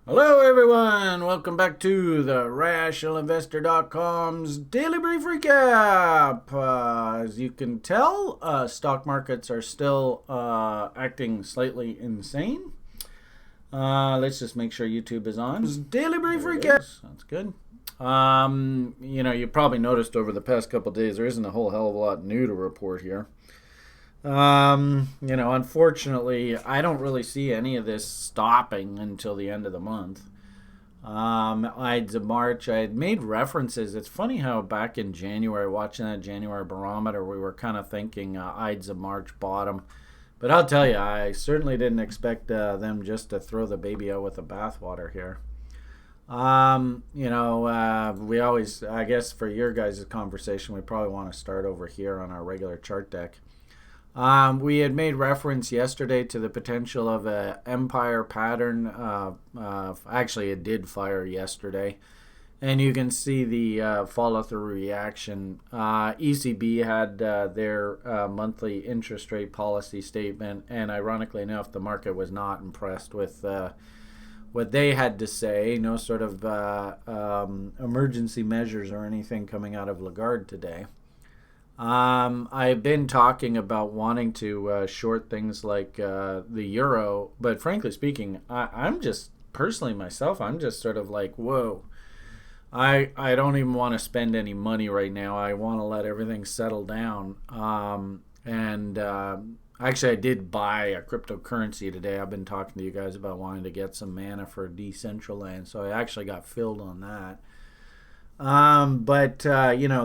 Hello, everyone. Welcome back to the RationalInvestor.com's Daily Brief Recap. As you can tell, stock markets are still acting slightly insane. Let's just make sure YouTube is on. Daily Brief Recap. Sounds good. You probably noticed over the past couple days there isn't a whole hell of a lot new to report here. Unfortunately, I don't really see any of this stopping until the end of the month. Ides of March, I had made references. It's funny how back in January, watching that January barometer, we were kind of thinking Ides of March bottom. But I'll tell you, I certainly didn't expect them just to throw the baby out with the bathwater here. We always, I guess for your guys' conversation, we probably want to start over here on our regular chart deck. We had made reference yesterday to the potential of a empire pattern. Actually, it did fire yesterday. And you can see the follow-through reaction. ECB had their monthly interest rate policy statement. And ironically enough, the market was not impressed with what they had to say. No sort of emergency measures or anything coming out of Lagarde today. I've been talking about wanting to short things like the euro, but frankly speaking, I'm just personally myself, I'm just sort of like, whoa. I don't even want to spend any money right now. I want to let everything settle down. Actually, I did buy a cryptocurrency today. I've been talking to you guys about wanting to get some mana for Decentraland, so I actually got filled on that.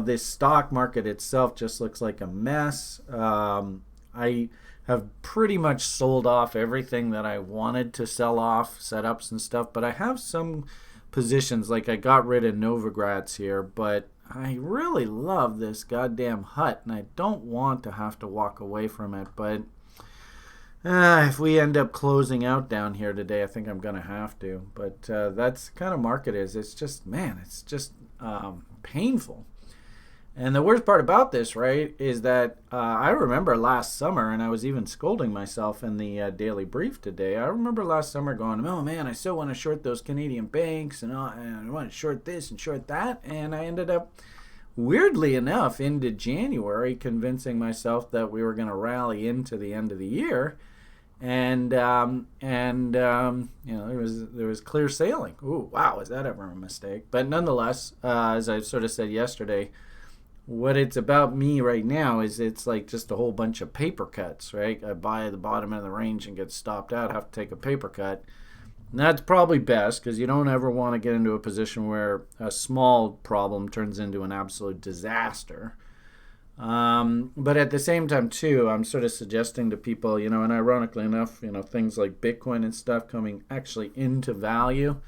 This stock market itself just looks like a mess. I have pretty much sold off everything that I wanted to sell off, setups and stuff, but I have some positions, like I got rid of Novogratz here, but I really love this goddamn hut, and I don't want to have to walk away from it, but if we end up closing out down here today, I think I'm going to have to. But that's the kind of market is. It's just, man, it's just painful. And the worst part about this, right, is that I remember last summer, and I was even scolding myself in the daily brief today. I remember last summer going, oh, man, I still want to short those Canadian banks, and I want to short this and short that. And I ended up, weirdly enough, into January, convincing myself that we were going to rally into the end of the year. And there was clear sailing. Ooh, wow, is that ever a mistake? But nonetheless, as I sort of said yesterday, what it's about me right now is it's like just a whole bunch of paper cuts, right? I buy at the bottom of the range and get stopped out, have to take a paper cut. And that's probably best because you don't ever want to get into a position where a small problem turns into an absolute disaster. But at the same time, too, I'm sort of suggesting to people, and ironically enough, things like Bitcoin and stuff coming actually into value.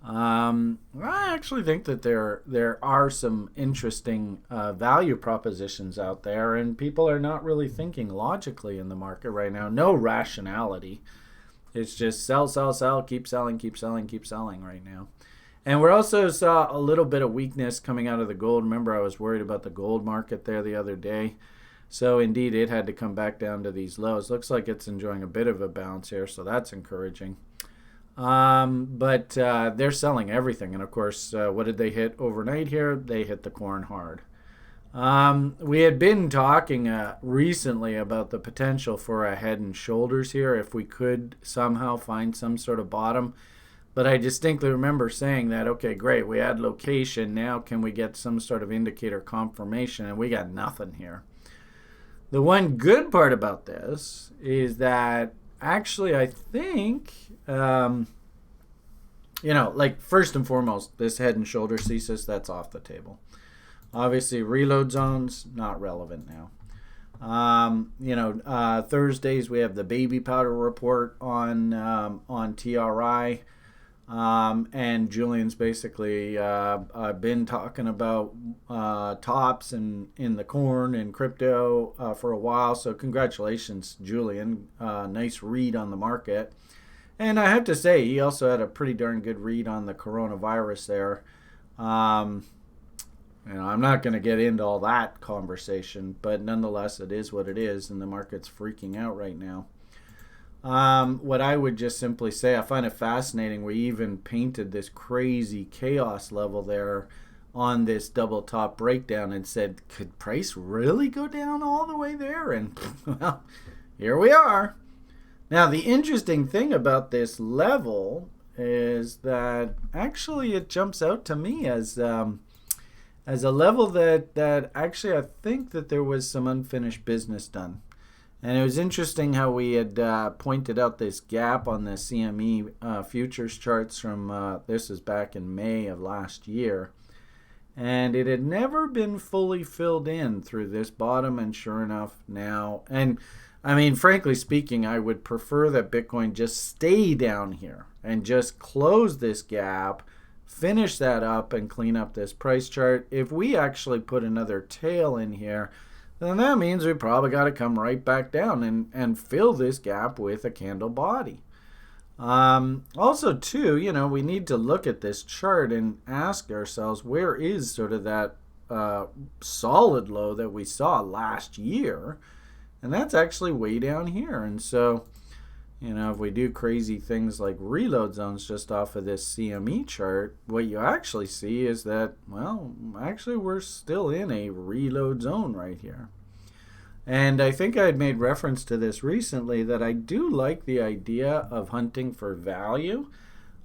I actually think that there are some interesting value propositions out there, and people are not really thinking logically in the market right now. No rationality. It's just sell, sell, sell, keep selling, keep selling, keep selling right now. And we also saw a little bit of weakness coming out of the gold. Remember, I was worried about the gold market there the other day. So, indeed, it had to come back down to these lows. Looks like it's enjoying a bit of a bounce here, so that's encouraging. But they're selling everything. And, of course, what did they hit overnight here? They hit the corn hard. We had been talking recently about the potential for a head and shoulders here if we could somehow find some sort of bottom. But I distinctly remember saying that, okay, great, we had location. Now can we get some sort of indicator confirmation? And we got nothing here. The one good part about this is that actually I think, first and foremost, this head and shoulders thesis, that's off the table. Obviously, reload zones, not relevant now. Thursdays we have the baby powder report on TRI. And Julian's basically been talking about tops and in the corn and crypto for a while. So congratulations, Julian. Nice read on the market. And I have to say, he also had a pretty darn good read on the coronavirus there. I'm not going to get into all that conversation, but nonetheless, it is what it is, and the market's freaking out right now. What I would just simply say, I find it fascinating. We even painted this crazy chaos level there on this double top breakdown and said, could price really go down all the way there? And well, here we are. Now, the interesting thing about this level is that actually it jumps out to me as a level that actually I think that there was some unfinished business done. And it was interesting how we had pointed out this gap on the CME futures charts from, this is back in May of last year. And it had never been fully filled in through this bottom, and sure enough now. And I mean, frankly speaking, I would prefer that Bitcoin just stay down here and just close this gap, finish that up, and clean up this price chart. If we actually put another tail in here, then that means we probably got to come right back down and fill this gap with a candle body. Also, too, we need to look at this chart and ask ourselves, where is sort of that solid low that we saw last year? And that's actually way down here. And so, if we do crazy things like reload zones just off of this CME chart, what you actually see is that, well, actually we're still in a reload zone right here. And I think I had made reference to this recently, that I do like the idea of hunting for value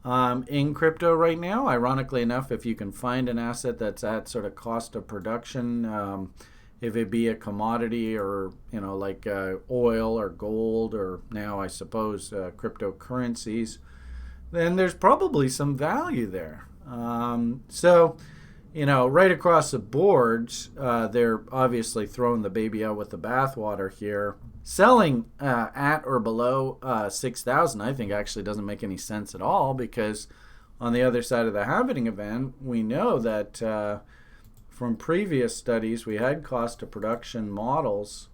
in crypto right now. Ironically enough, if you can find an asset that's at sort of cost of production, if it be a commodity or, like oil or gold, or now I suppose cryptocurrencies, then there's probably some value there. So, right across the boards, they're obviously throwing the baby out with the bathwater here. Selling at or below 6,000, I think actually doesn't make any sense at all, because on the other side of the halving event, we know that from previous studies, we had cost of production models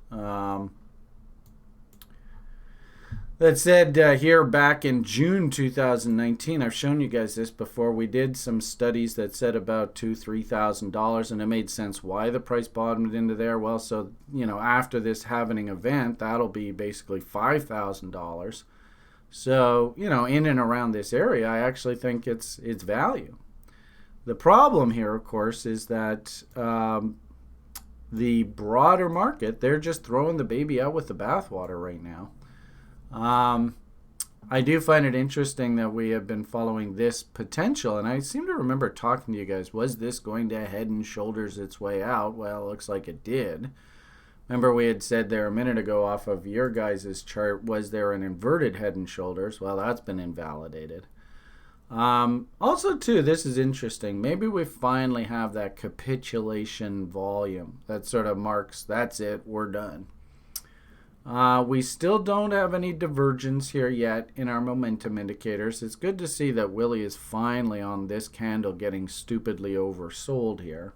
that said here back in June 2019, I've shown you guys this before, we did some studies that said about $2,000-$3,000, and it made sense why the price bottomed into there. Well, so, after this halving event, that'll be basically $5,000. So, in and around this area, I actually think it's value. The problem here, of course, is that the broader market, they're just throwing the baby out with the bathwater right now. I do find it interesting that we have been following this potential, and I seem to remember talking to you guys, was this going to head and shoulders its way out? Well, it looks like it did. Remember we had said there a minute ago off of your guys' chart, was there an inverted head and shoulders? Well, that's been invalidated. Also, too, this is interesting. Maybe we finally have that capitulation volume that sort of marks, that's it, we're done. We still don't have any divergence here yet in our momentum indicators. It's good to see that Willie is finally on this candle getting stupidly oversold here.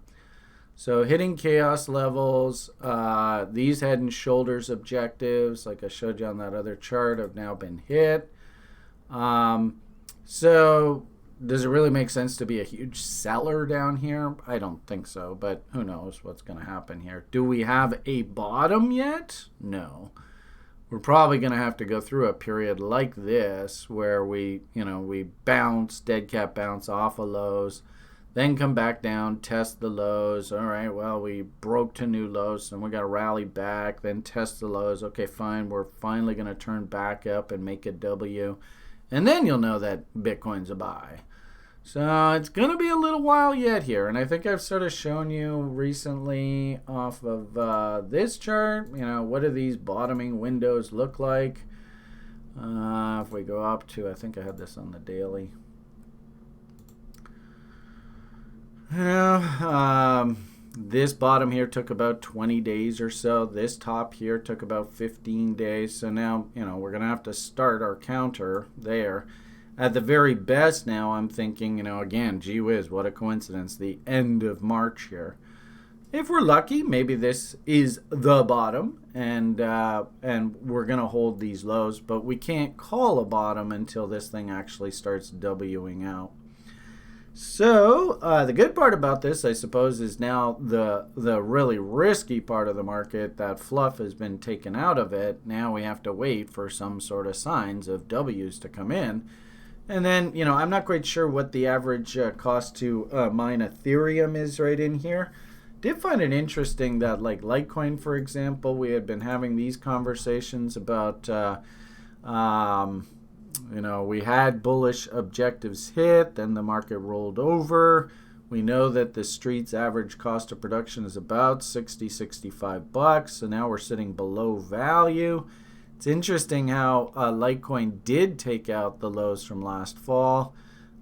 So hitting chaos levels, these head and shoulders objectives, like I showed you on that other chart, have now been hit. So does it really make sense to be a huge seller down here? I don't think so, but who knows what's going to happen here. Do we have a bottom yet? No. We're probably going to have to go through a period like this where we bounce, dead cat bounce off of lows, then come back down, test the lows. All right, well, we broke to new lows, and we got to rally back, then test the lows. Okay, fine, we're finally going to turn back up and make a W. And then you'll know that Bitcoin's a buy. So it's going to be a little while yet here. And I think I've sort of shown you recently off of this chart, what do these bottoming windows look like? If we go up to, I think I had this on the daily. This bottom here took about 20 days or so. This top here took about 15 days. So now, we're going to have to start our counter there. At the very best now, I'm thinking, again, gee whiz, what a coincidence, the end of March here. If we're lucky, maybe this is the bottom, and we're going to hold these lows. But we can't call a bottom until this thing actually starts Wing out. So the good part about this, I suppose, is now the really risky part of the market. That fluff has been taken out of it. Now we have to wait for some sort of signs of W's to come in. And then, I'm not quite sure what the average cost to mine Ethereum is right in here. Did find it interesting that, like Litecoin, for example, we had been having these conversations about, we had bullish objectives hit, then the market rolled over. We know that the street's average cost of production is about 65 bucks. So now we're sitting below value. It's interesting how Litecoin did take out the lows from last fall,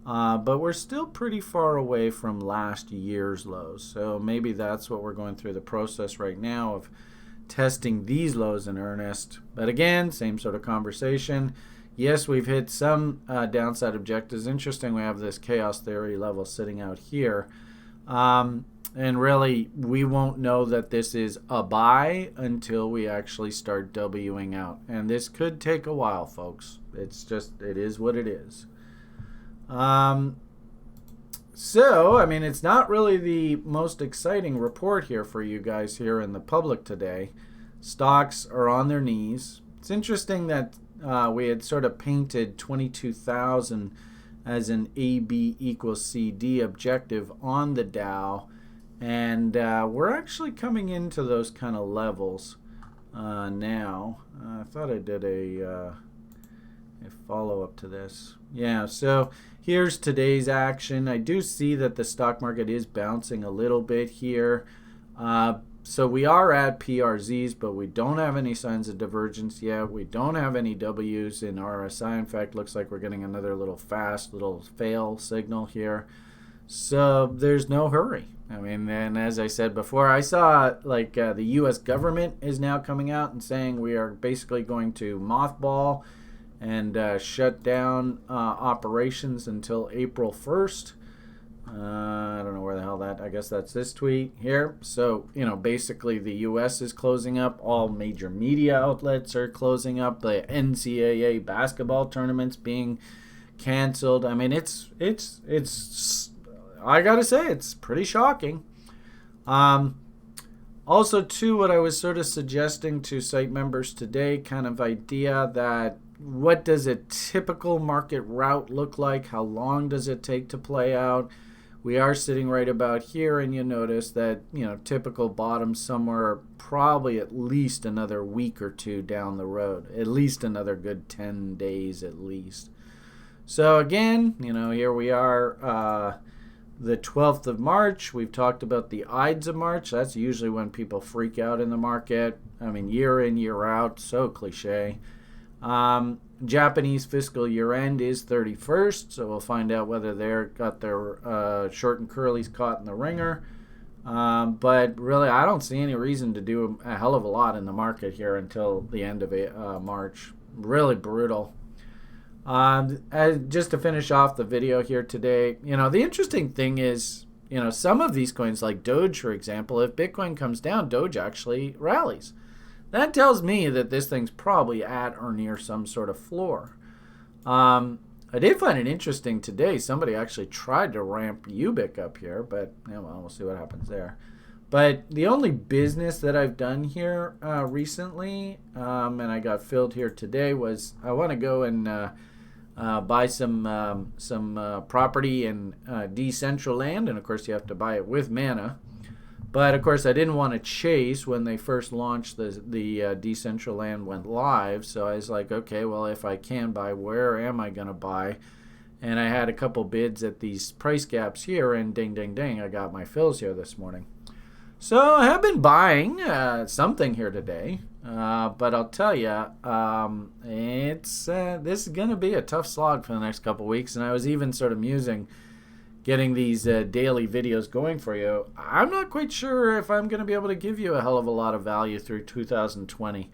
but we're still pretty far away from last year's lows. So maybe that's what we're going through the process right now of testing these lows in earnest. But again, same sort of conversation. Yes, we've hit some downside objectives. Interesting, we have this chaos theory level sitting out here. And really, we won't know that this is a buy until we actually start Wing out. And this could take a while, folks. It is what it is. So, it's not really the most exciting report here for you guys here in the public today. Stocks are on their knees. It's interesting that we had sort of painted 22,000 as an AB equals CD objective on the Dow. And we're actually coming into those kind of levels now. I thought I did a follow-up to this. Yeah, so here's today's action. I do see that the stock market is bouncing a little bit here. So we are at PRZs, but we don't have any signs of divergence yet. We don't have any W's in RSI. In fact, looks like we're getting another little fail signal here. So there's no hurry. And as I said before, I saw the U.S. government is now coming out and saying we are basically going to mothball and shut down operations until April 1st. I don't know where the hell I guess that's this tweet here. So, basically the U.S. is closing up. All major media outlets are closing up. The NCAA basketball tournaments being canceled. It's I gotta say, it's pretty shocking. Also, too, what I was sort of suggesting to site members today, kind of idea that what does a typical market route look like? How long does it take to play out? We are sitting right about here, and you notice that, typical bottom somewhere probably at least another week or two down the road. At least another good 10 days at least. So again, here we are, the 12th of March. We've talked about the Ides of March. That's usually when people freak out in the market. Year in, year out. So cliche. Japanese fiscal year end is 31st, so we'll find out whether they're got their short and curlies caught in the ringer. But really, I don't see any reason to do a hell of a lot in the market here until the end of March. Really brutal. Just to finish off the video here today, the interesting thing is, some of these coins like Doge, for example, if Bitcoin comes down, Doge actually rallies. That tells me that this thing's probably at or near some sort of floor. I did find it interesting today. Somebody actually tried to ramp UBIC up here, but we'll see what happens there. But the only business that I've done here recently, and I got filled here today, was I want to go and buy some property in Decentraland, and of course you have to buy it with mana. But of course I didn't want to chase when they first launched the Decentraland went live, so I was like, okay, well, if I can buy, where am I going to buy? And I had a couple bids at these price gaps here, and ding, ding, ding, I got my fills here this morning. So I have been buying something here today, but I'll tell you, this is going to be a tough slog for the next couple weeks, and I was even sort of musing getting these daily videos going for you. I'm not quite sure if I'm going to be able to give you a hell of a lot of value through 2020.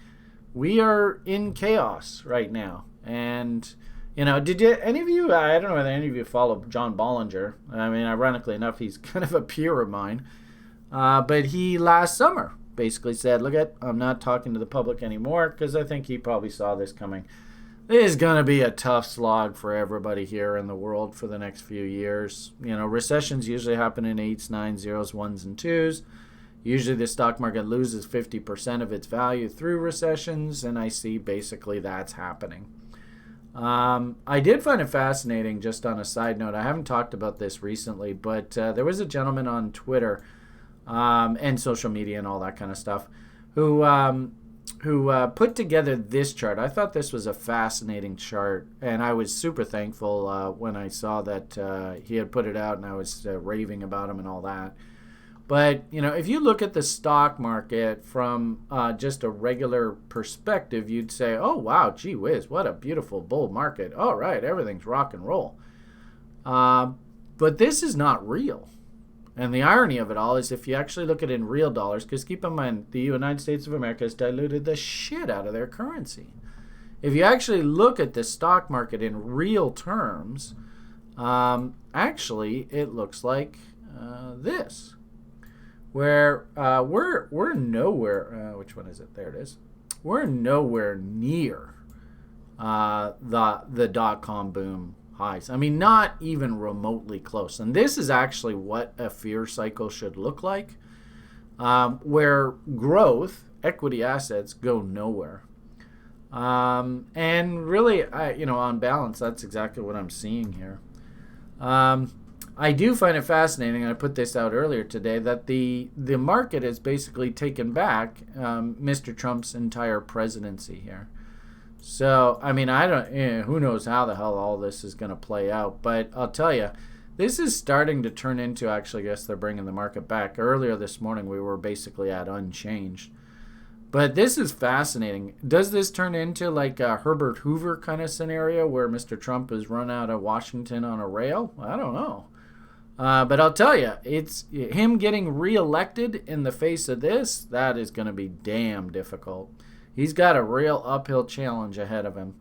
We are in chaos right now, and did any of you, I don't know whether any of you follow John Bollinger. Ironically enough, he's kind of a peer of mine. But he last summer basically said, I'm not talking to the public anymore, because I think he probably saw this coming. It is going to be a tough slog for everybody here in the world for the next few years. You know, recessions usually happen in eights, nines, zeros, ones, and twos. Usually the stock market loses 50% of its value through recessions, and I see basically that's happening. I did find it fascinating, just on a side note. I haven't talked about this recently, but there was a gentleman on Twitter and social media and all that kind of stuff who put together this chart. I thought this was a fascinating chart, and I was super thankful when I saw that he had put it out, and I was raving about him and all that. But, you know, if you look at the stock market from just a regular perspective, you'd say, oh, wow, gee whiz, what a beautiful bull market. All right, everything's rock and roll. But this is not real. And the irony of it all is if you actually look at it in real dollars, because keep in mind, the United States of America has diluted the shit out of their currency. If you actually look at the stock market in real terms, actually it looks like this. Where we're nowhere. Which one is it? There it is. We're nowhere near the dot-com boom highs. I mean, not even remotely close. And this is actually what a fear cycle should look like, where growth, equity assets, go nowhere. And really, on balance, that's exactly what I'm seeing here. I do find it fascinating, and I put this out earlier today, that the market has basically taken back Mr. Trump's entire presidency here. So, I mean, who knows how the hell all this is going to play out, but I'll tell you, this is starting to turn into, actually, I guess they're bringing the market back. Earlier this morning, we were basically at unchanged. But this is fascinating. Does this turn into like a Herbert Hoover kind of scenario where Mr. Trump is run out of Washington on a rail? I don't know. But I'll tell you, it's him getting reelected in the face of this. That is going to be damn difficult. He's got a real uphill challenge ahead of him.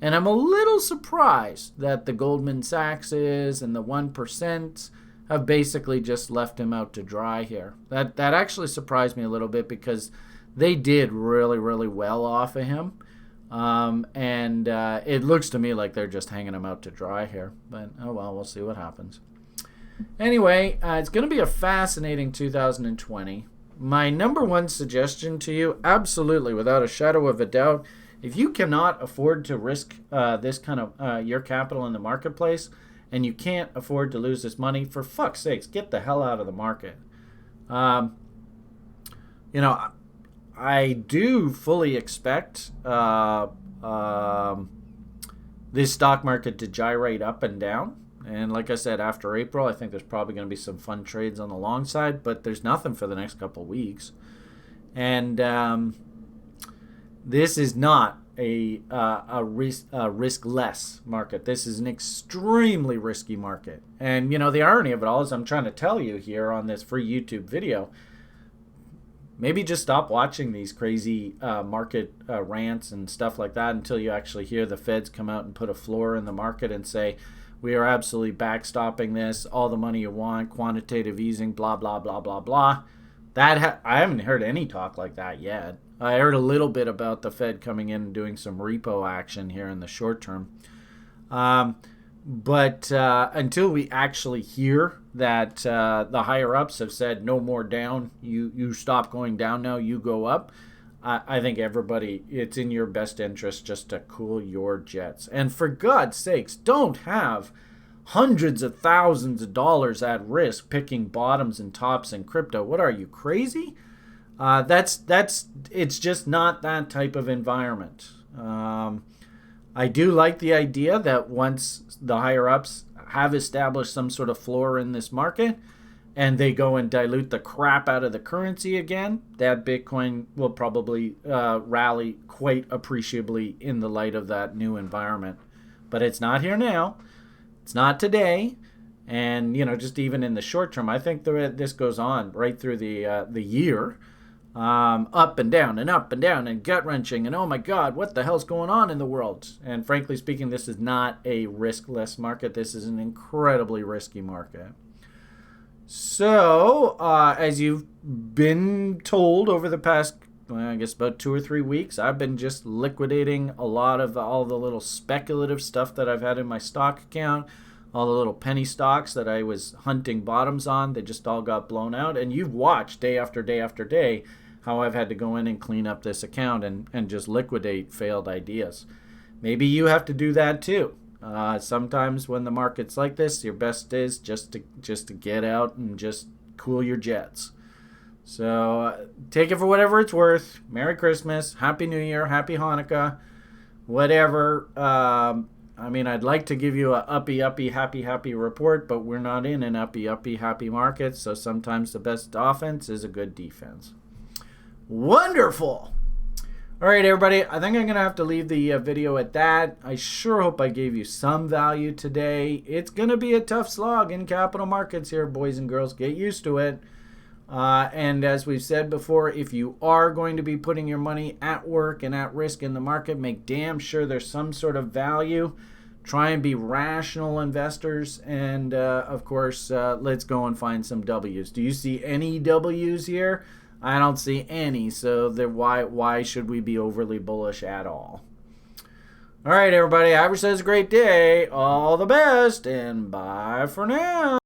And I'm a little surprised that the Goldman Sachs's and the 1% have basically just left him out to dry here. That actually surprised me a little bit because they did really, really well off of him. And it looks to me like they're just hanging him out to dry here. But, oh well, we'll see what happens. Anyway, it's going to be a fascinating 2020. My number one suggestion to you, absolutely, without a shadow of a doubt, if you cannot afford to risk this kind of your capital in the marketplace, and you can't afford to lose this money, for fuck's sakes, get the hell out of the market. I do fully expect this stock market to gyrate up and down. And like I said, after April, I think there's probably going to be some fun trades on the long side, but there's nothing for the next couple of weeks. And this is not a risk-less market. This is an extremely risky market. And, the irony of it all is I'm trying to tell you here on this free YouTube video, maybe just stop watching these crazy market rants and stuff like that until you actually hear the feds come out and put a floor in the market and say, we are absolutely backstopping this, all the money you want, quantitative easing, blah, blah, blah, blah, blah. I haven't heard any talk like that yet. I heard a little bit about the Fed coming in and doing some repo action here in the short term. But until we actually hear that the higher-ups have said no more down, you stop going down now, you go up, I think everybody, it's in your best interest just to cool your jets. And for God's sakes, don't have hundreds of thousands of dollars at risk picking bottoms and tops in crypto. What are you, crazy? It's just not that type of environment. I do like the idea that once the higher ups have established some sort of floor in this market and they go and dilute the crap out of the currency again, that Bitcoin will probably rally quite appreciably in the light of that new environment. But it's not here now. It's not today. And, just even in the short term, I think this goes on right through the year. Up and down and up and down and gut-wrenching and oh my God, what the hell's going on in the world? And frankly speaking, this is not a riskless market. This is an incredibly risky market. So, as you've been told over the past I guess about 2 or 3 weeks, I've been just liquidating a lot of all the little speculative stuff that I've had in my stock account, all the little penny stocks that I was hunting bottoms on. They just all got blown out. And you've watched day after day after day how I've had to go in and clean up this account and just liquidate failed ideas. Maybe you have to do that too. Sometimes when the market's like this, your best is just to get out and just cool your jets. So take it for whatever it's worth. Merry Christmas, Happy New Year, Happy Hanukkah, whatever. I mean, I'd like to give you a uppy, happy report, but we're not in an uppy, happy market. So sometimes the best offense is a good defense. Wonderful. All right, everybody. I think I'm going to have to leave the video at that. I sure hope I gave you some value today. It's going to be a tough slog in capital markets here, boys and girls. Get used to it. And as we've said before, if you are going to be putting your money at work and at risk in the market, make damn sure there's some sort of value. Try and be rational investors. And, of course, let's go and find some W's. Do you see any W's here? I don't see any, so why should we be overly bullish at all? All right, everybody. Have yourselves a great day. All the best, and bye for now.